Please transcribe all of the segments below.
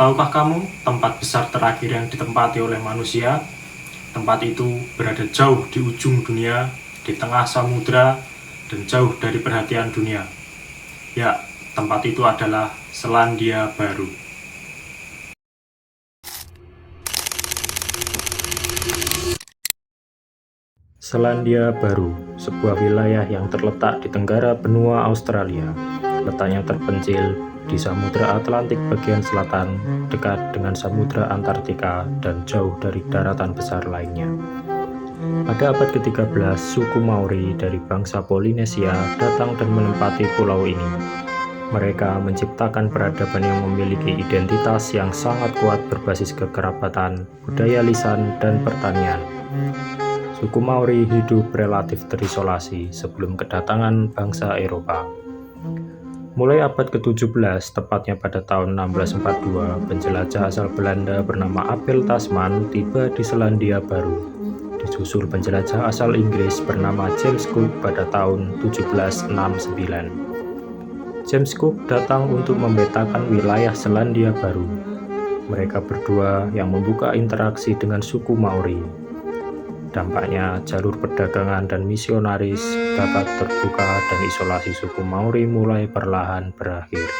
Tahukah kamu tempat besar terakhir yang ditempati oleh manusia? Tempat itu berada jauh di ujung dunia, di tengah samudra, dan jauh dari perhatian dunia. Ya, tempat itu adalah Selandia Baru. Selandia Baru, sebuah wilayah yang terletak di tenggara benua Australia. Letaknya terpencil di Samudra Atlantik bagian selatan, dekat dengan Samudra Antartika dan jauh dari daratan besar lainnya. Pada abad ke-13, suku Maori dari bangsa Polinesia datang dan menempati pulau ini. Mereka menciptakan peradaban yang memiliki identitas yang sangat kuat berbasis kekerabatan, budaya lisan, dan pertanian. Suku Maori hidup relatif terisolasi sebelum kedatangan bangsa Eropa. Mulai abad ke-17, tepatnya pada tahun 1642, penjelajah asal Belanda bernama Abel Tasman tiba di Selandia Baru. Disusul penjelajah asal Inggris bernama James Cook pada tahun 1769. James Cook datang untuk memetakan wilayah Selandia Baru. Mereka berdua yang membuka interaksi dengan suku Maori. Dampaknya, jalur perdagangan dan misionaris dapat terbuka dan isolasi suku Maori mulai perlahan berakhir.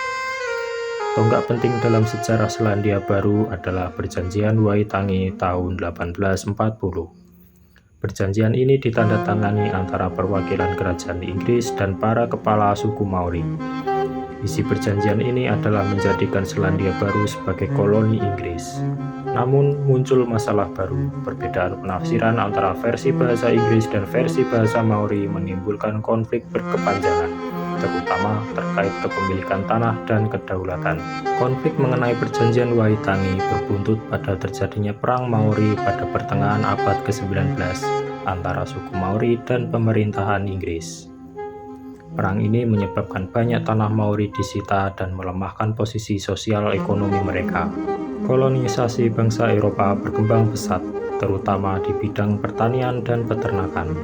Tonggak penting dalam sejarah Selandia Baru adalah Perjanjian Waitangi tahun 1840. Perjanjian ini ditandatangani antara perwakilan kerajaan Inggris dan para kepala suku Maori. Isi perjanjian ini adalah menjadikan Selandia Baru sebagai koloni Inggris. Namun, muncul masalah baru. Perbedaan penafsiran antara versi bahasa Inggris dan versi bahasa Maori menimbulkan konflik berkepanjangan, terutama terkait kepemilikan tanah dan kedaulatan. Konflik mengenai perjanjian Waitangi berbuntut pada terjadinya Perang Maori pada pertengahan abad ke-19 antara suku Maori dan pemerintahan Inggris. Perang ini menyebabkan banyak tanah Maori disita dan melemahkan posisi sosial ekonomi mereka. Kolonisasi bangsa Eropa berkembang pesat, terutama di bidang pertanian dan peternakan.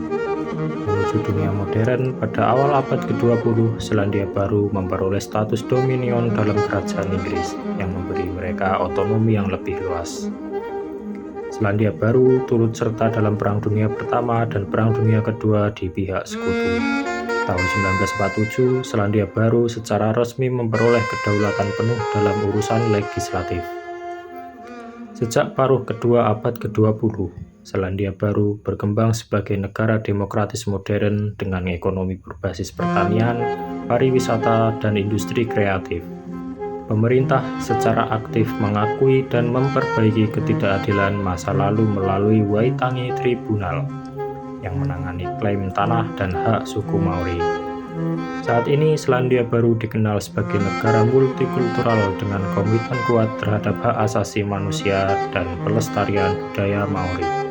Menuju dunia modern, pada awal abad ke-20, Selandia Baru memperoleh status dominion dalam kerajaan Inggris yang memberi mereka otonomi yang lebih luas. Selandia Baru turut serta dalam Perang Dunia Pertama dan Perang Dunia Kedua di pihak sekutu. Tahun 1947, Selandia Baru secara resmi memperoleh kedaulatan penuh dalam urusan legislatif. Sejak paruh kedua abad ke-20, Selandia Baru berkembang sebagai negara demokratis modern dengan ekonomi berbasis pertanian, pariwisata, dan industri kreatif. Pemerintah secara aktif mengakui dan memperbaiki ketidakadilan masa lalu melalui Waitangi Tribunal yang menangani klaim tanah dan hak suku Maori. Saat ini Selandia Baru dikenal sebagai negara multikultural dengan komitmen kuat terhadap hak asasi manusia dan pelestarian budaya Maori.